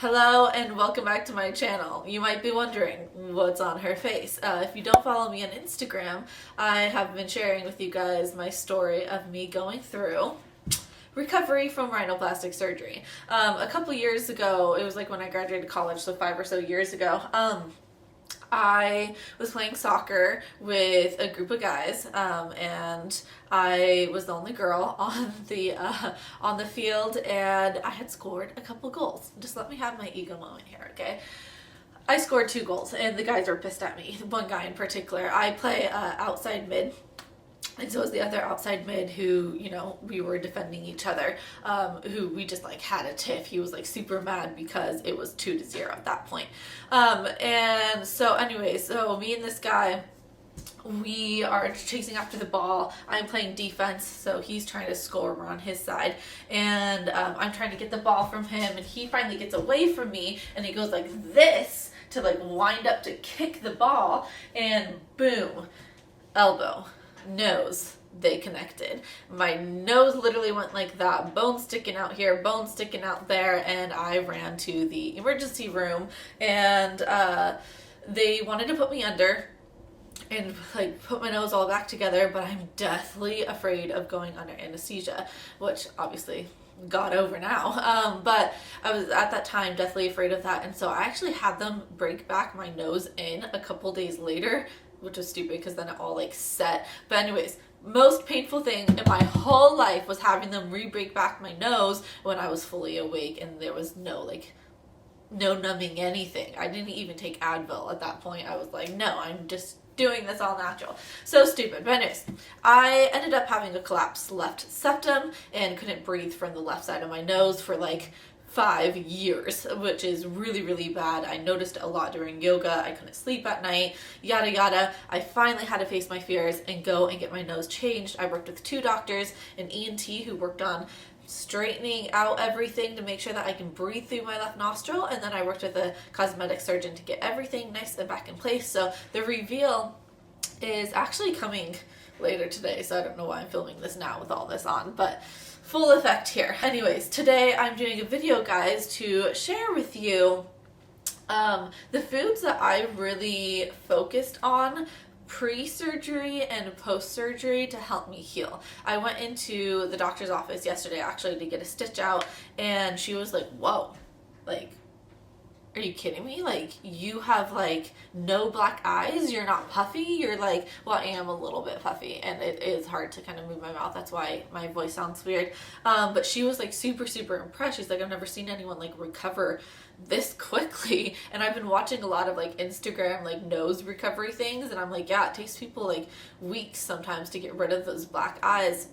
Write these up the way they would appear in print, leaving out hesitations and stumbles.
Hello and welcome back to my channel. You might be wondering what's on her face. If you don't follow me on Instagram, I have been sharing with you guys my story of me going through recovery from rhinoplastic surgery. A couple years ago, it was like when I graduated college, so 5 or so years ago, I was playing soccer with a group of guys, and I was the only girl on the field, and I had scored a couple goals. Just let me have my ego moment here, okay? I scored 2 goals, and the guys were pissed at me. One guy in particular. I play outside mid. And so was the other outside mid who, we were defending each other, who we just like had a tiff. He was like super mad because it was 2-0 at that point. And so anyway, so me and this guy, we are chasing after the ball. I'm playing defense, so he's trying to score. We're on his side, and I'm trying to get the ball from him, and he finally gets away from me, and he goes like this to like wind up to kick the ball, and boom, elbow, nose, they connected. My nose literally went like that, bone sticking out here, bone sticking out there, and I ran to the emergency room, and they wanted to put me under and like put my nose all back together, but I'm deathly afraid of going under anesthesia, which obviously got over now. But I was at that time deathly afraid of that, and so I actually had them break back my nose in a couple days later, which was stupid because then it all like set. But anyways, most painful thing in my whole life was having them re-break back my nose when I was fully awake, and there was no numbing anything. I didn't even take Advil at that point. I was like, no, I'm just doing this all natural. So stupid. But anyways, I ended up having a collapsed left septum and couldn't breathe from the left side of my nose for like 5 years, which is really, really bad. I noticed it a lot during yoga. I couldn't sleep at night, yada, yada. I finally had to face my fears and go and get my nose changed. I worked with 2 doctors, an ENT who worked on straightening out everything to make sure that I can breathe through my left nostril, and then I worked with a cosmetic surgeon to get everything nice and back in place. So the reveal is actually coming later today, so I don't know why I'm filming this now with all this on, but full effect here. Anyways, today I'm doing a video, guys, to share with you the foods that I really focused on pre-surgery and post-surgery to help me heal. I went into the doctor's office yesterday actually to get a stitch out, and she was like, whoa, like, are you kidding me? Like, you have like no black eyes, you're not puffy, you're like, well, I am a little bit puffy and it is hard to kind of move my mouth, that's why my voice sounds weird. But she was like super, super impressed. She's like, I've never seen anyone like recover this quickly. And I've been watching a lot of like Instagram like nose recovery things, and I'm like, yeah, it takes people like weeks sometimes to get rid of those black eyes.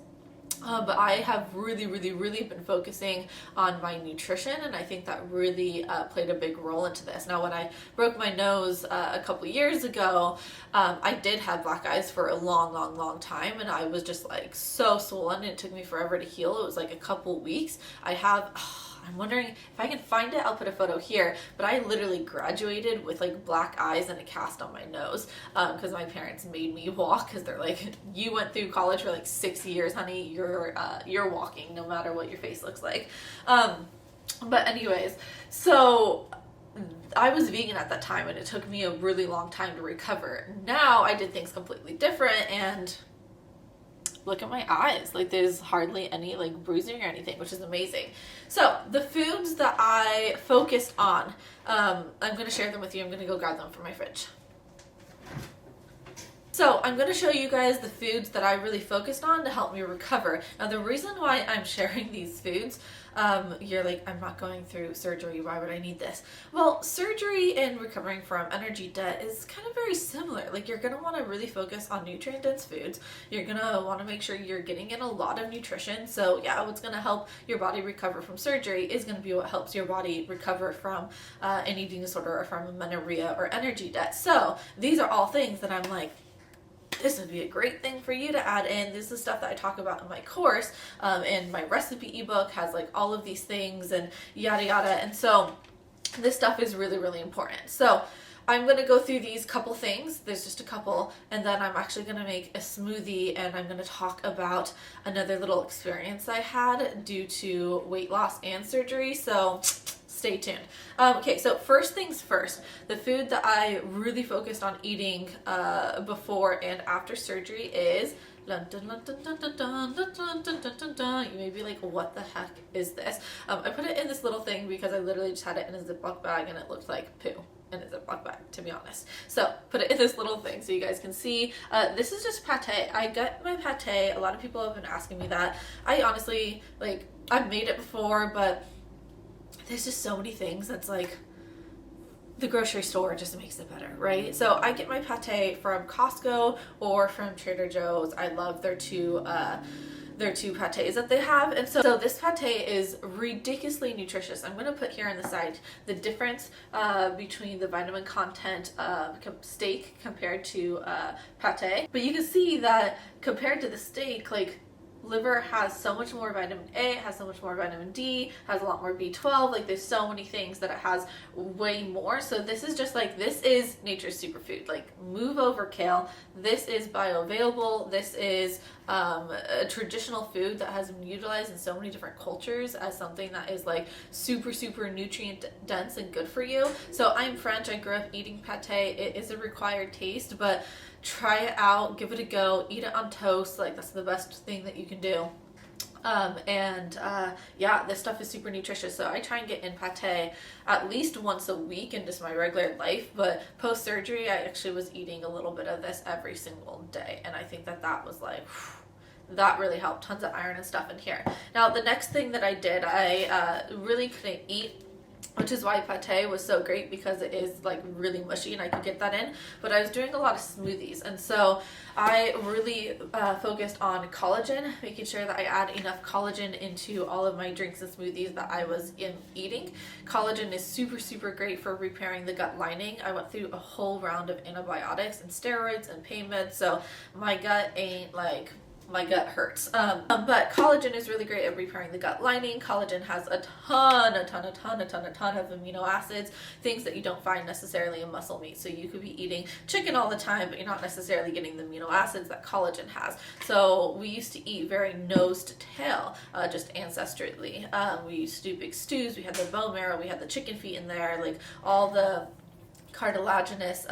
But I have really, really, really been focusing on my nutrition, and I think that really played a big role into this. Now, when I broke my nose a couple years ago, I did have black eyes for a long, long, long time, and I was just like so swollen. It took me forever to heal. It was like a couple weeks. I'm wondering if I can find it, I'll put a photo here, but I literally graduated with like black eyes and a cast on my nose because my parents made me walk, because they're like, you went through college for like 6 years, honey, you're walking no matter what your face looks like. But anyways, so I was vegan at that time, and it took me a really long time to recover. Now I did things completely different, and look at my eyes, like there's hardly any like bruising or anything, which is amazing. So the foods that I focused on, I'm going to share them with you. I'm going to go grab them from my fridge. So I'm going to show you guys the foods that I really focused on to help me recover. Now, the reason why I'm sharing these foods, you're like, I'm not going through surgery, why would I need this? Well, surgery and recovering from energy debt is kind of very similar. Like, you're going to want to really focus on nutrient-dense foods. You're going to want to make sure you're getting in a lot of nutrition. So yeah, what's going to help your body recover from surgery is going to be what helps your body recover from an eating disorder or from amenorrhea or energy debt. So these are all things that I'm like, this would be a great thing for you to add in. This is stuff that I talk about in my course, and my recipe ebook has like all of these things and yada yada. And so this stuff is really, really important. So I'm going to go through these couple things. There's just a couple, and then I'm actually going to make a smoothie, and I'm going to talk about another little experience I had due to weight loss and surgery. So stay tuned. Okay, so first things first, the food that I really focused on eating before and after surgery is you may be like, what the heck is this? I put it in this little thing because I literally just had it in a Ziploc bag and it looked like poo in a Ziploc bag, to be honest. So put it in this little thing so you guys can see. This is just pate. I got my pate. A lot of people have been asking me that. I honestly, like, I've made it before, but there's just so many things that's like, the grocery store just makes it better, right? So I get my pate from Costco or from Trader Joe's. I love their two pates that they have. And so this pate is ridiculously nutritious. I'm going to put here on the side the difference between the vitamin content of steak compared to pate. But you can see that compared to the steak, like, liver has so much more vitamin A, has so much more vitamin D, has a lot more B12. Like, there's so many things that it has way more. So this is just like, this is nature's superfood. Like, move over, kale. This is bioavailable. This is a traditional food that has been utilized in so many different cultures as something that is like super nutrient dense and good for you. So I'm French. I grew up eating pate. It is a required taste, but try it out, give it a go, eat it on toast. Like, that's the best thing that you can do. Yeah, this stuff is super nutritious. So I try and get in pate at least once a week in just my regular life. But post surgery, I actually was eating a little bit of this every single day. And I think that was like, that really helped. Tons of iron and stuff in here. Now, the next thing that I did, I really couldn't eat, which is why pate was so great, because it is like really mushy and I could get that in. But I was doing a lot of smoothies, and so I really focused on collagen, making sure that I add enough collagen into all of my drinks and smoothies that I was eating. Collagen is super great for repairing the gut lining. I went through a whole round of antibiotics and steroids and pain meds, so my gut ain't like, my gut hurts. But collagen is really great at repairing the gut lining. Collagen has a ton of amino acids, things that you don't find necessarily in muscle meat. So you could be eating chicken all the time, but you're not necessarily getting the amino acids that collagen has. So we used to eat very nose to tail, just ancestrally. We used to do big stews. We had the bone marrow, we had the chicken feet in there, like all the cartilaginous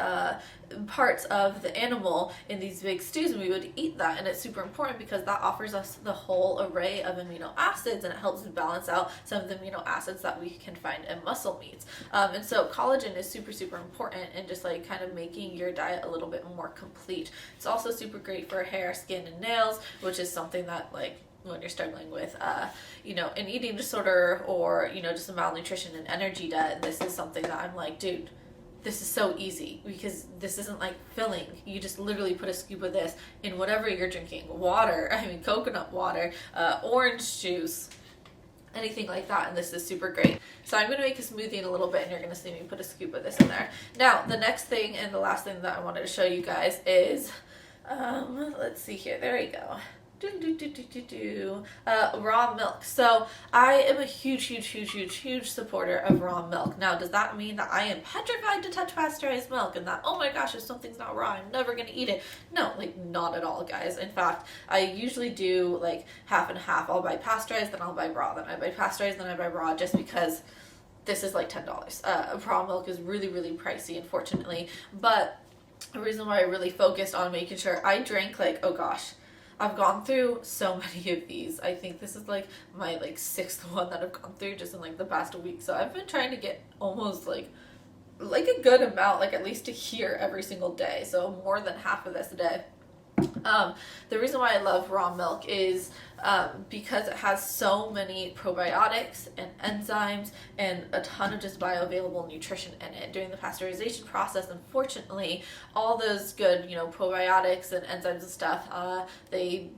parts of the animal in these big stews, and we would eat that. And it's super important because that offers us the whole array of amino acids, and it helps balance out some of the amino acids that we can find in muscle meats. And so collagen is super important in just like kind of making your diet a little bit more complete. It's also super great for hair, skin, and nails, which is something that, like, when you're struggling with, an eating disorder or, just a malnutrition and energy debt, this is something that I'm like, dude, this is so easy, because this isn't like filling. You just literally put a scoop of this in whatever you're drinking. Water, coconut water, orange juice, anything like that, and this is super great. So I'm going to make a smoothie in a little bit, and you're going to see me put a scoop of this in there. Now, the next thing and the last thing that I wanted to show you guys is, let's see here, there we go. Raw milk. So I am a huge supporter of raw milk. Now, does that mean that I am petrified to touch pasteurized milk and that, oh my gosh, if something's not raw, I'm never going to eat it? No, like, not at all, guys. In fact, I usually do like half and half. I'll buy pasteurized, then I'll buy raw, then I buy pasteurized, then I buy raw, just because this is like $10. Raw milk is really pricey, unfortunately. But the reason why I really focused on making sure I drank, like, oh gosh, I've gone through so many of these. I think this is like my sixth one that I've gone through just in like the past week. So I've been trying to get almost like a good amount, like at least a year every single day. So more than half of this a day. The reason why I love raw milk is because it has so many probiotics and enzymes and a ton of just bioavailable nutrition in it. During the pasteurization process, unfortunately, all those good, probiotics and enzymes and stuff, they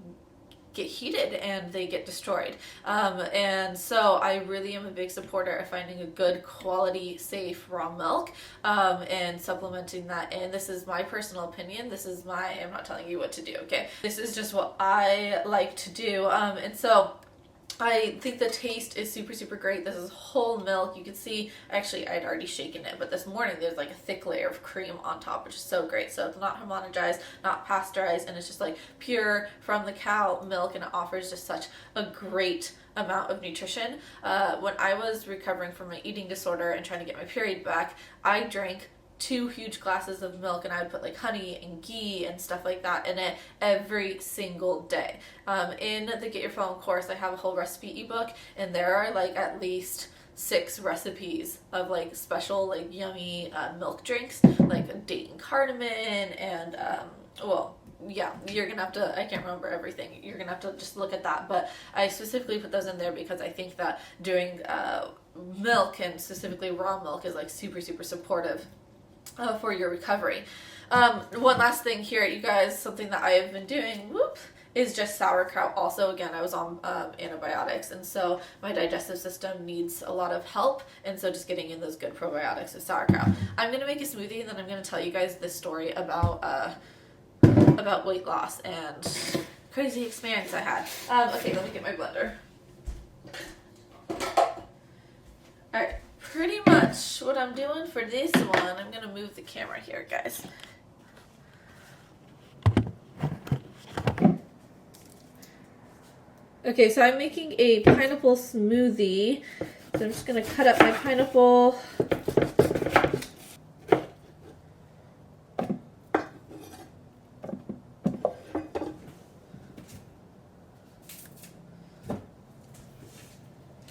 get heated and they get destroyed. And so I really am a big supporter of finding a good quality, safe raw milk, and supplementing that in. This is my personal opinion. I'm not telling you what to do, okay? This is just what I like to do. And so I think the taste is super, super great. This is whole milk. You can see, actually, I'd already shaken it, but this morning there's like a thick layer of cream on top, which is so great. So it's not homogenized, not pasteurized, and it's just like pure from the cow milk, and it offers just such a great amount of nutrition. When I was recovering from my eating disorder and trying to get my period back, I drank 2 huge glasses of milk, and I would put like honey and ghee and stuff like that in it every single day. In the Get Your Phone course, I have a whole recipe ebook, and there are like at least 6 recipes of like special like yummy milk drinks, like date and cardamom, and yeah, you're gonna have to, I can't remember everything, you're gonna have to just look at that, but I specifically put those in there because I think that doing milk, and specifically raw milk, is like super, super supportive for your recovery. One last thing here, you guys, something that I have been doing, is just sauerkraut. Also, again, I was on antibiotics, and so my digestive system needs a lot of help, and so just getting in those good probiotics is sauerkraut. I'm going to make a smoothie, and then I'm going to tell you guys this story about weight loss and crazy experience I had. Okay, let me get my blender. Alright, pretty much what I'm doing for this one, I'm going to move the camera here, guys. Okay, so I'm making a pineapple smoothie. So I'm just going to cut up my pineapple.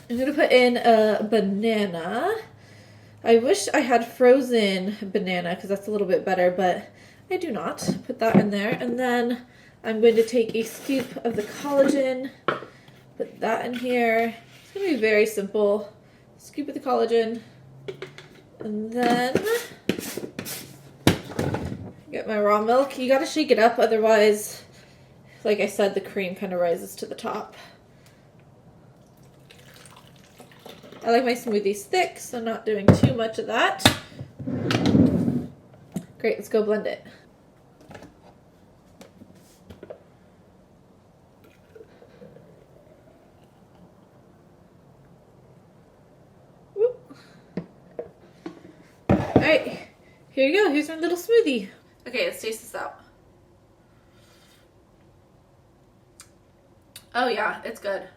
I'm going to put in a banana. I wish I had frozen banana because that's a little bit better, but I do not. Put that in there. And then I'm going to take a scoop of the collagen, put that in here. It's going to be very simple. Scoop of the collagen. And then get my raw milk. You got to shake it up, otherwise, like I said, the cream kind of rises to the top. I like my smoothies thick, so not doing too much of that. Great, let's go blend it. Alright, here you go. Here's my little smoothie. Okay, let's taste this out. Oh yeah, it's good.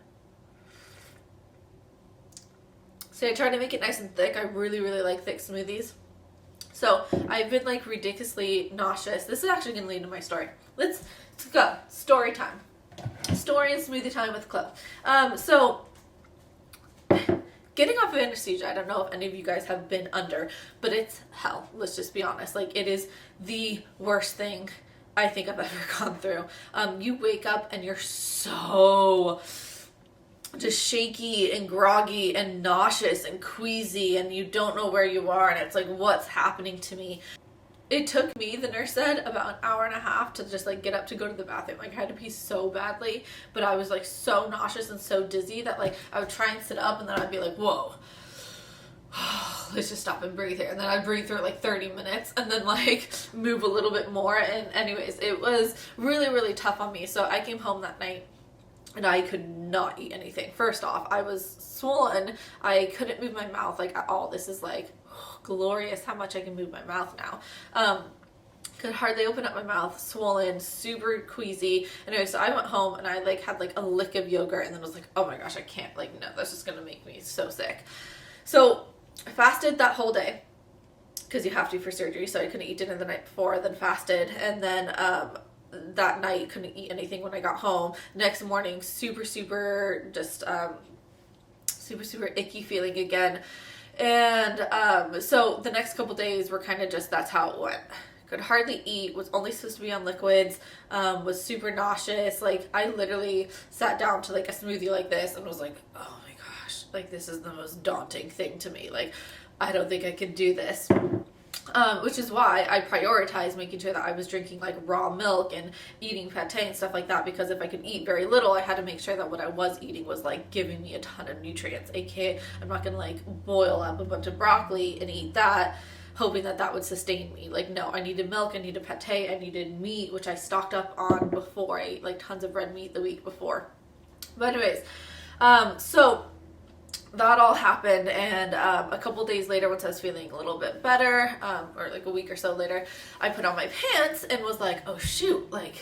So I tried to make it nice and thick. I really, really like thick smoothies. So I've been like ridiculously nauseous. This is actually going to lead to my story. Let's go. Story time. Story and smoothie time with Chloe. So getting off of anesthesia, I don't know if any of you guys have been under, but it's hell. Let's just be honest. Like, it is the worst thing I think I've ever gone through. You wake up and you're so just shaky and groggy and nauseous and queasy, and you don't know where you are, and it's like, what's happening to me? It took me, the nurse said, about an hour and a half to just like get up to go to the bathroom. Like, I had to pee so badly, but I was like so nauseous and so dizzy that like I would try and sit up, and then I'd be like, whoa, let's just stop and breathe here. And then I'd breathe for like 30 minutes and then like move a little bit more. And anyways, it was really, really tough on me. So I came home that night and I could not eat anything. First off, I was swollen. I couldn't move my mouth like at all. This is like glorious how much I can move my mouth now. Could hardly open up my mouth, swollen, super queasy. Anyway, so I went home and I like had like a lick of yogurt and then was like, oh my gosh, I can't, like, no, that's just gonna make me so sick. So I fasted that whole day because you have to for surgery. So I couldn't eat dinner the night before, then fasted, and then that night couldn't eat anything when I got home. Next morning, super just super icky feeling again. And so the next couple days were kind of just, that's how it went. Could hardly eat, was only supposed to be on liquids, was super nauseous. Like, I literally sat down to like a smoothie like this and was like, oh my gosh, like this is the most daunting thing to me. Like, I don't think I could do this. Which is why I prioritized making sure that I was drinking like raw milk and eating pate and stuff like that, because if I could eat very little, I had to make sure that what I was eating was like giving me a ton of nutrients. AKA, I'm not gonna like boil up a bunch of broccoli and eat that hoping that that would sustain me. Like, no, I needed milk, I needed pate, I needed meat, which I stocked up on before. I ate like tons of red meat the week before. But anyways, So that all happened, and a couple days later, once I was feeling a little bit better, or like a week or so later, I put on my pants and was like, oh shoot, like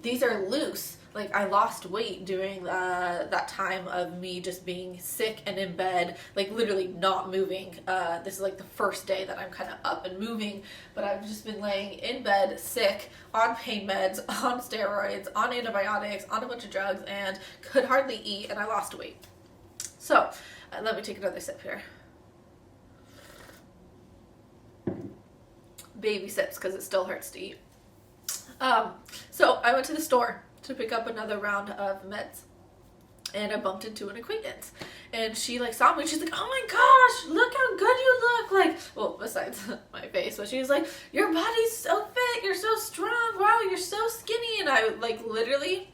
these are loose. Like I lost weight during that time of me just being sick and in bed, like literally not moving. This is like the first day that I'm kind of up and moving, but I've just been laying in bed sick, on pain meds, on steroids, on antibiotics, on a bunch of drugs, and could hardly eat, and I lost weight. So let me take another sip here. Baby sips, because it still hurts to eat. So I went to the store to pick up another round of meds, and I bumped into an acquaintance, and she like saw me. She's like, oh my gosh, look how good you look. Like, well, besides my face, but she was like, your body's so fit, you're so strong, wow, you're so skinny. And I like literally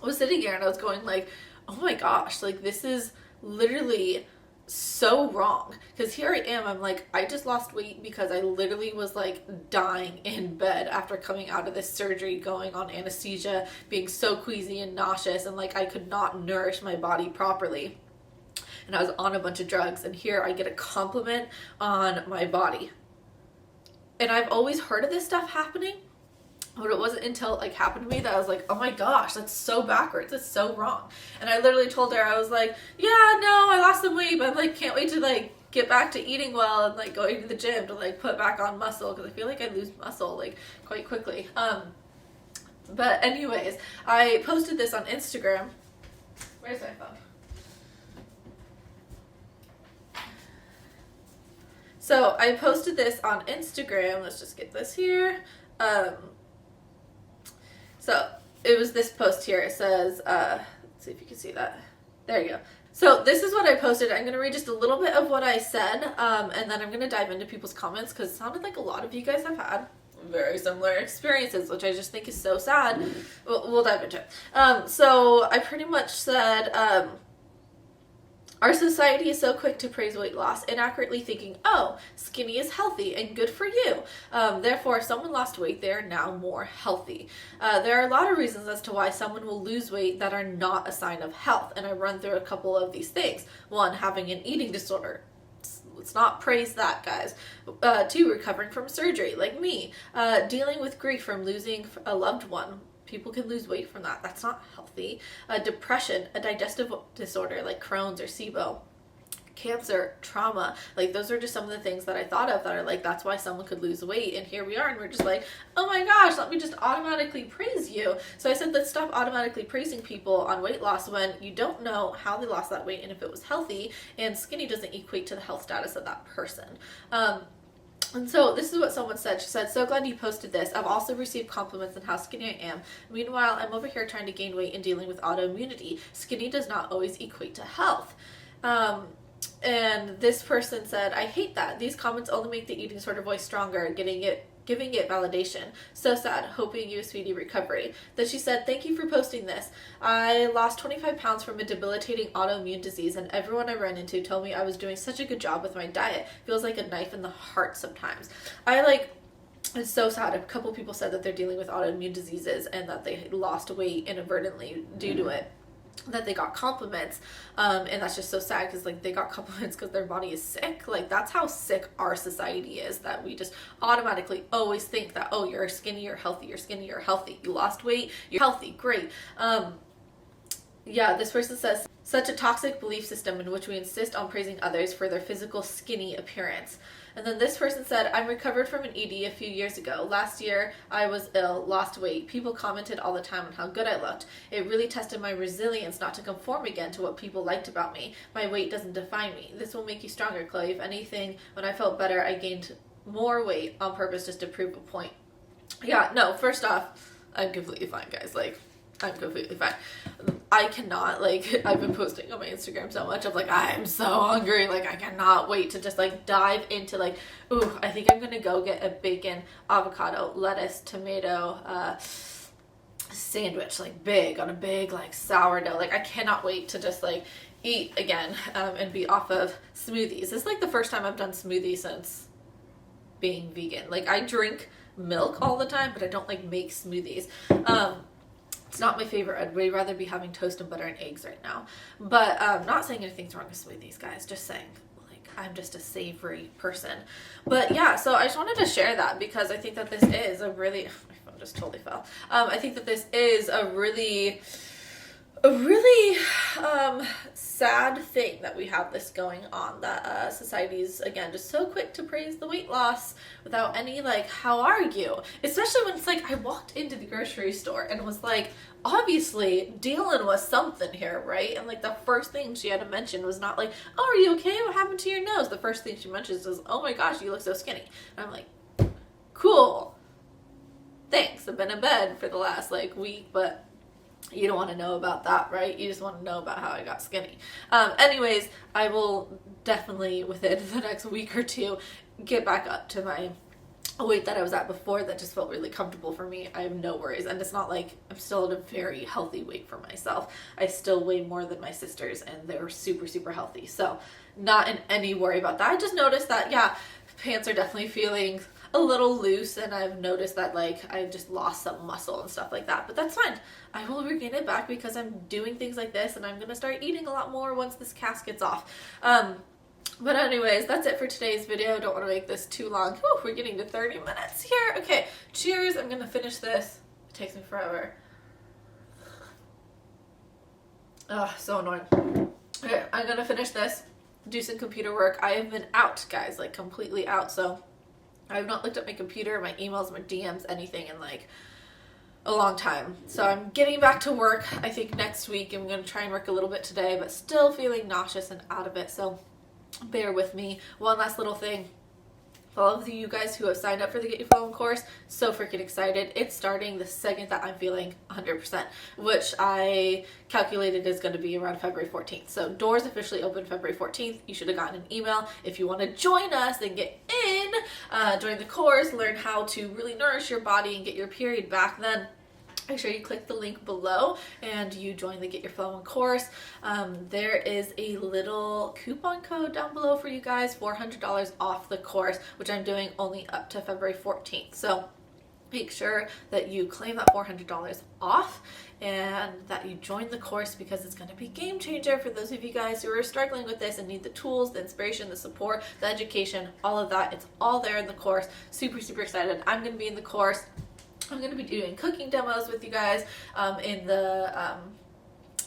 was sitting here and I was going like, oh my gosh, like this is literally so wrong, because here I am, I'm like, I just lost weight because I literally was like dying in bed after coming out of this surgery, going on anesthesia, being so queasy and nauseous, and like I could not nourish my body properly, and I was on a bunch of drugs, and here I get a compliment on my body. And I've always heard of this stuff happening, but it wasn't until it like happened to me that I was like, oh my gosh, that's so backwards, that's so wrong. And I literally told her, I was like, yeah, no, I lost some weight, but I like can't wait to like get back to eating well and like going to the gym to like put back on muscle, because I feel like I lose muscle like quite quickly. But anyways, I posted this on Instagram. Where's my phone? So I posted this on Instagram. Let's just get this here. So it was this post here. It says, let's see if you can see that. There you go. So this is what I posted. I'm going to read just a little bit of what I said, and then I'm going to dive into people's comments, because it sounded like a lot of you guys have had very similar experiences, which I just think is so sad. We'll dive into it. So I pretty much said, our society is so quick to praise weight loss, inaccurately thinking, oh, skinny is healthy and good for you. Therefore, if someone lost weight, they are now more healthy. There are a lot of reasons as to why someone will lose weight that are not a sign of health, and I run through a couple of these things. One, having an eating disorder. Let's not praise that, guys. Two, recovering from surgery, like me. Dealing with grief from losing a loved one. People can lose weight from that. That's not healthy. Depression, a digestive disorder like Crohn's or SIBO. Cancer, trauma. Like those are just some of the things that I thought of that are like, that's why someone could lose weight. And here we are, and we're just like, oh my gosh, let me just automatically praise you. So I said, let's stop automatically praising people on weight loss when you don't know how they lost that weight and if it was healthy, and skinny doesn't equate to the health status of that person. And so this is what someone said. She said, so glad you posted this. I've also received compliments on how skinny I am. Meanwhile, I'm over here trying to gain weight and dealing with autoimmunity. Skinny does not always equate to health. And this person said, I hate that. These comments only make the eating disorder voice stronger, giving it validation. So sad. Hoping you a speedy recovery. Then she said, thank you for posting this. I lost 25 pounds from a debilitating autoimmune disease, and everyone I ran into told me I was doing such a good job with my diet. Feels like a knife in the heart sometimes. It's so sad. A couple people said that they're dealing with autoimmune diseases and that they lost weight inadvertently due to it, that they got compliments, and that's just so sad, because like they got compliments because their body is sick. Like that's how sick our society is, that we just automatically always think that, oh, you're skinny, you're healthy, you're skinny, you're healthy, you lost weight, you're healthy, great. Yeah, this person says, such a toxic belief system in which we insist on praising others for their physical skinny appearance. And then this person said, I'm recovered from an ED a few years ago. Last year, I was ill, lost weight. People commented all the time on how good I looked. It really tested my resilience not to conform again to what people liked about me. My weight doesn't define me. This will make you stronger, Chloe. If anything, when I felt better, I gained more weight on purpose just to prove a point. Yeah, no, first off, I'm completely fine, guys. Like, I'm completely fine. I cannot, like, I've been posting on my Instagram so much of like, I'm so hungry, like I cannot wait to just like dive into like, ooh, I think I'm gonna go get a bacon, avocado, lettuce, tomato sandwich, like big, on a big like sourdough. Like I cannot wait to just like eat again, and be off of smoothies. This is like the first time I've done smoothies since being vegan. Like I drink milk all the time, but I don't like make smoothies. It's not my favorite. I'd way rather be having toast and butter and eggs right now. But not saying anything's wrong with smoothies, guys. Just saying, like, I'm just a savory person. But yeah, so I just wanted to share that because I think that this is a really, my phone just totally fell. I think that this is a really sad thing that we have this going on, that society's, again, just so quick to praise the weight loss without any, like, how are you? Especially when it's like, I walked into the grocery store and was like, obviously dealing with something here, right? And like the first thing she had to mention was not like, oh, are you okay? What happened to your nose? The first thing she mentions is, oh my gosh, you look so skinny. And I'm like, cool, thanks. I've been in bed for the last like week, but you don't want to know about that, right? You just want to know about how I got skinny. Anyways, I will definitely within the next week or two get back up to my weight that I was at before. That just felt really comfortable for me. I have no worries, and it's not like I'm still at a very healthy weight for myself. I still weigh more than my sisters, and they're super healthy, so not in any worry about that. I just noticed that, yeah, pants are definitely feeling a little loose, and I've noticed that like I've just lost some muscle and stuff like that, but that's fine. I will regain it back because I'm doing things like this, and I'm gonna start eating a lot more once this cast gets off. But anyways, that's it for today's video. Don't want to make this too long. Whew, we're getting to 30 minutes here. Okay, cheers. I'm gonna finish this. It takes me forever. Ugh, so annoying. Okay, I'm gonna finish this, do some computer work. I have been out, guys, like completely out, so I have not looked at my computer, my emails, my DMs, anything in like a long time. So I'm getting back to work. I think next week I'm going to try and work a little bit today, but still feeling nauseous and out of it. So bear with me. One last little thing. For all of you guys who have signed up for the Get Your Flowing course, so freaking excited. It's starting the second that I'm feeling 100%, which I calculated is going to be around February 14th. So doors officially open February 14th. You should have gotten an email. If you want to join us and get in, join the course, learn how to really nourish your body and get your period back, then make sure you click the link below and you join the Get Your Flowing course. There is a little coupon code down below for you guys, $400 off the course, which I'm doing only up to February 14th. So make sure that you claim that $400 off and that you join the course, because it's going to be a game changer for those of you guys who are struggling with this and need the tools, the inspiration, the support, the education, all of that. It's all there in the course. Super excited. I'm going to be in the course. I'm going to be doing cooking demos with you guys in the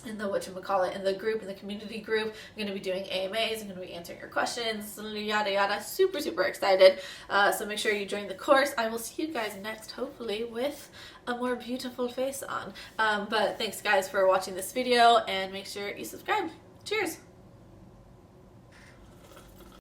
whatchamacallit, in the group, in the community group. I'm going to be doing AMAs. I'm going to be answering your questions, yada yada. Super excited. So make sure you join the course. I will see you guys next, hopefully with a more beautiful face on. But thanks guys for watching this video, and make sure you subscribe. Cheers.